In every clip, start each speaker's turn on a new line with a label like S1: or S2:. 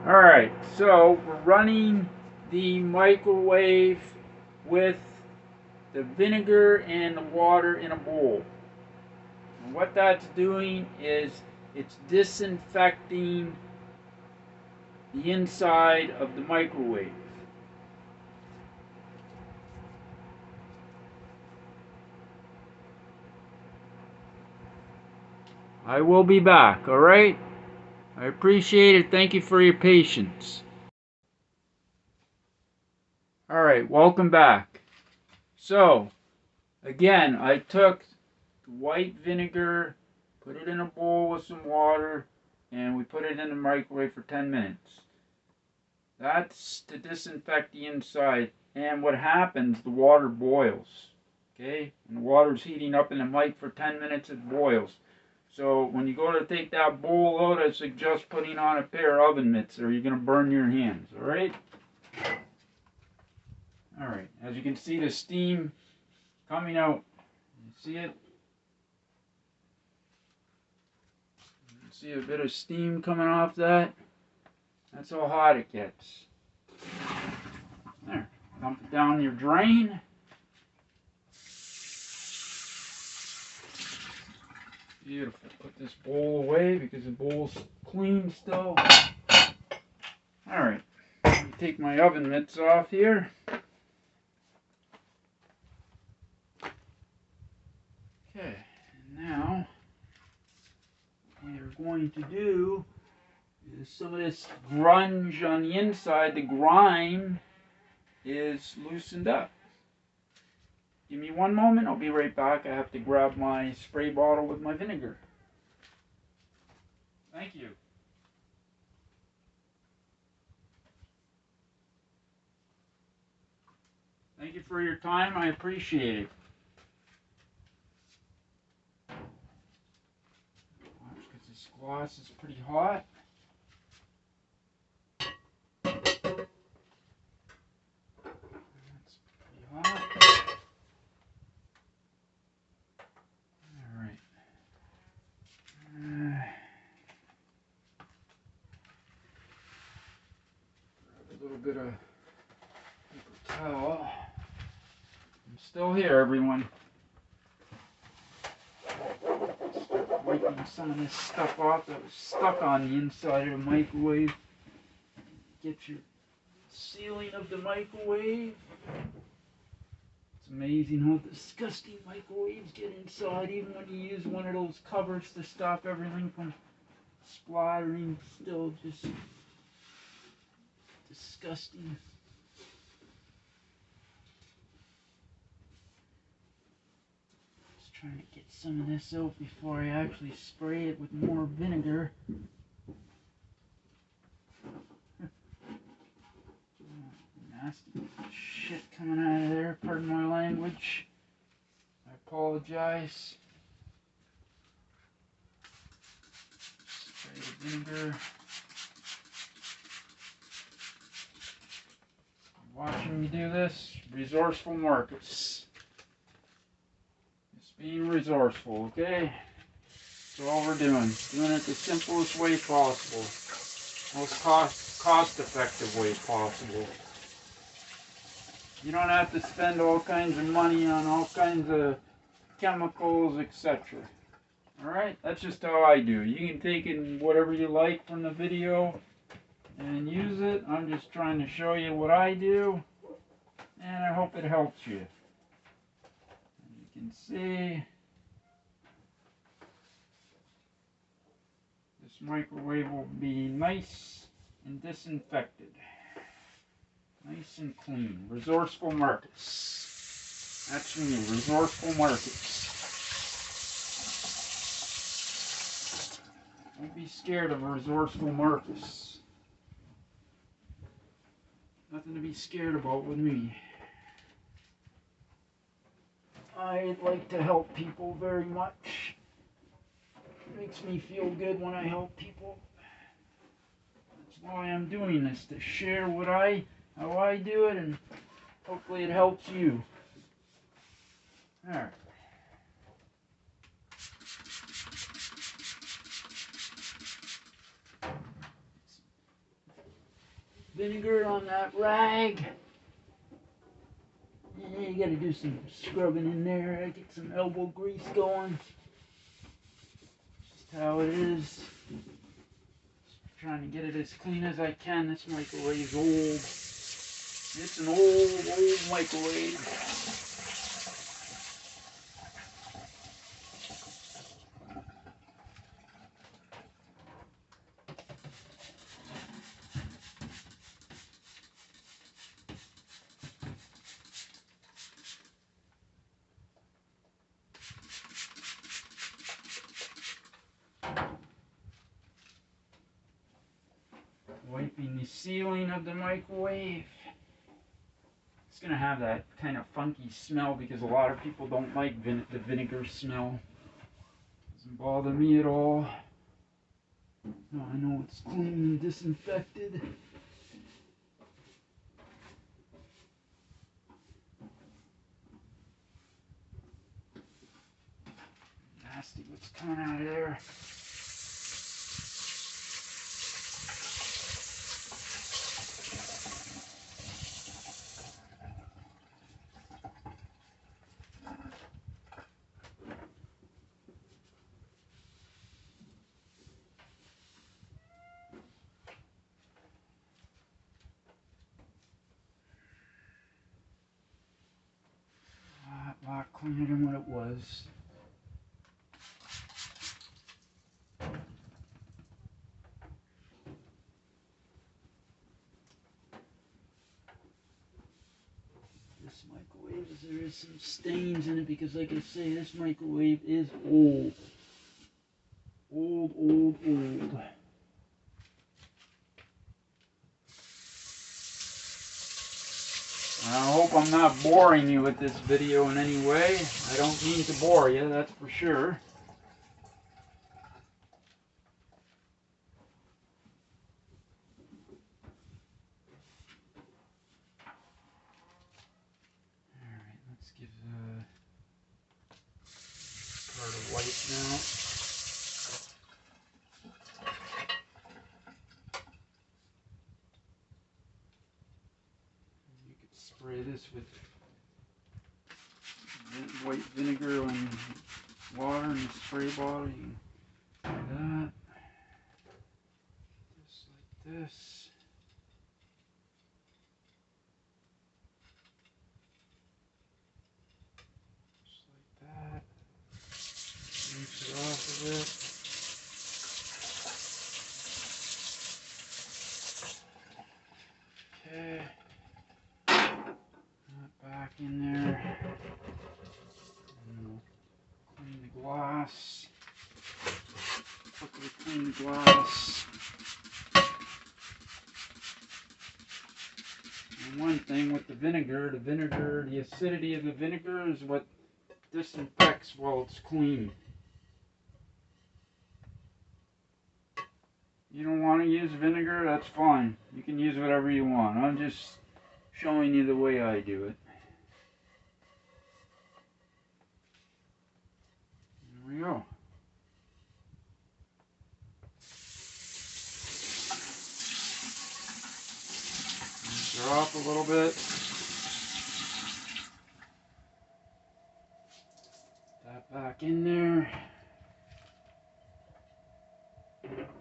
S1: Alright, so we're running the microwave with the vinegar and the water in a bowl. And what that's doing is it's disinfecting the inside of the microwave. I will be back, alright? I appreciate it. Thank you for your patience. Alright, welcome back. So, again, I took white vinegar, put it in a bowl with some water, and we put it in the microwave for 10 minutes. That's to disinfect the inside. And what happens, the water boils. Okay? And the water's heating up in the mic for 10 minutes, it boils. So when you go to take that bowl out, I suggest putting on a pair of oven mitts or you're going to burn your hands. Alright? Alright, as you can see the steam coming out. You see it? You can see a bit of steam coming off that. That's how hot it gets. There. Dump it down your drain. Beautiful. Put this bowl away because the bowl's clean still. Alright. Take my oven mitts off here. Okay. And now what we are going to do is some of this grunge on the inside, the grime, is loosened up. Give me one moment, I'll be right back. I have to grab my spray bottle with my vinegar. Thank you. Thank you for your time, I appreciate it. Watch, because this gloss is pretty hot. That's pretty hot. Alright. Grab a little bit of paper towel. I'm still here, everyone. Start wiping some of this stuff off that was stuck on the inside of the microwave. Get your ceiling of the microwave. It's amazing how disgusting microwaves get inside, even when you use one of those covers to stop everything from splattering. Still just disgusting. Just trying to get some of this out before I actually spray it with more vinegar. Nasty shit coming out of there, pardon my language. I apologize. Spray the vinegar. Watching me do this, resourceful Marcus. Just being resourceful, okay? That's all we're doing. Doing it the simplest way possible. Most cost-effective way possible. You don't have to spend all kinds of money on all kinds of chemicals, etc. Alright? That's just how I do. You can take in whatever you like from the video and use it. I'm just trying to show you what I do, and I hope it helps you. As you can see, this microwave will be nice and disinfected. Nice and clean. Resourceful Marcus. That's me, resourceful Marcus. Don't be scared of a resourceful Marcus. Nothing to be scared about with me. I like to help people very much. It makes me feel good when I help people. That's why I'm doing this, to share how I do it, and hopefully it helps you. Alright. vinegar on that rag. Yeah, you gotta do some scrubbing in there, get some elbow grease going. Just how it is. Just trying to get it as clean as I can. This microwave's old. It's an old microwave. Wiping the ceiling of the microwave. It's going to have that kind of funky smell because a lot of people don't like the vinegar smell. Doesn't bother me at all. Now I know it's clean and disinfected. Nasty what's coming out of there. A lot cleaner than what it was. This microwave, there is some stains in it because, like I say, this microwave is old. Old. I hope I'm not boring you with this video in any way. I don't mean to bore you, that's for sure. Alright, let's give part of white now. You could spray this with white vinegar and water in the spray bottle. You can do that. Just like this. Just like that. Rinse it off of it. Okay. That back in there. And we'll clean the glass. Quickly clean the glass. And one thing with the vinegar, the acidity of the vinegar is what disinfects while it's clean. You don't want to use vinegar, that's fine. You can use whatever you want. I'm just showing you the way I do it. There we go. Drop a little bit. That back in there.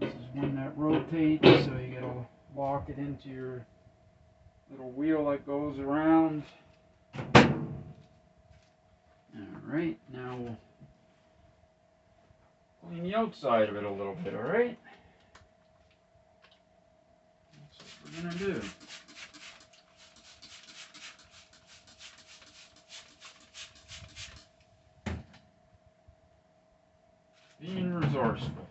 S1: This is one that rotates, so you gotta lock it into your little wheel that goes around. Alright, now we'll clean the outside of it a little bit, alright? That's what we're gonna do. Being resourceful.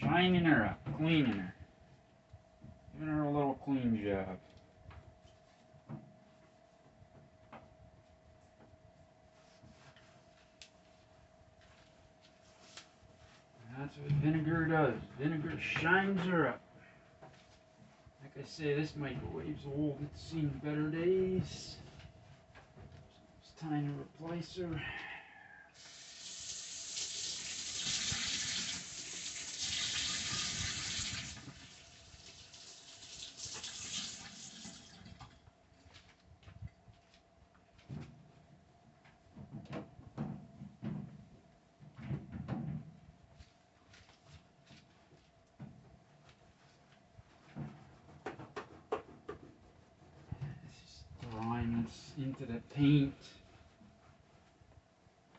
S1: Shining her up, cleaning her. Giving her a little clean job. That's what vinegar does. Vinegar shines her up. Like I say, this microwave's old. It's seen better days. So it's time to replace her. once into the paint.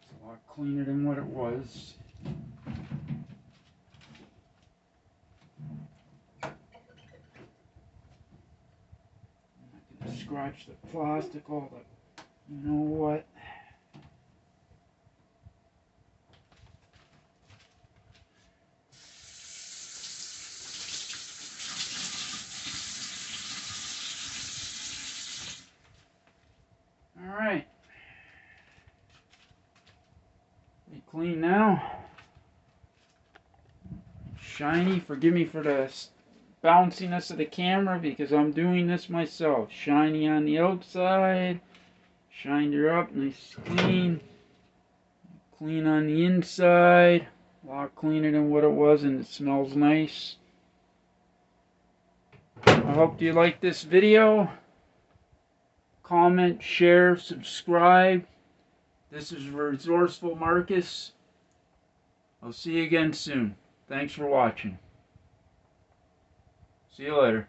S1: It's a lot cleaner than what it was. I'm not going to scratch the plastic all the, you know what. Alright. Pretty clean now. Shiny. Forgive me for the bounciness of the camera because I'm doing this myself. Shiny on the outside. Shined her up. Nice clean. Clean on the inside. A lot cleaner than what it was, and it smells nice. I hope you like this video. Comment, share, subscribe. This is Resourceful Marcus. I'll see you again soon. Thanks for watching. See you later.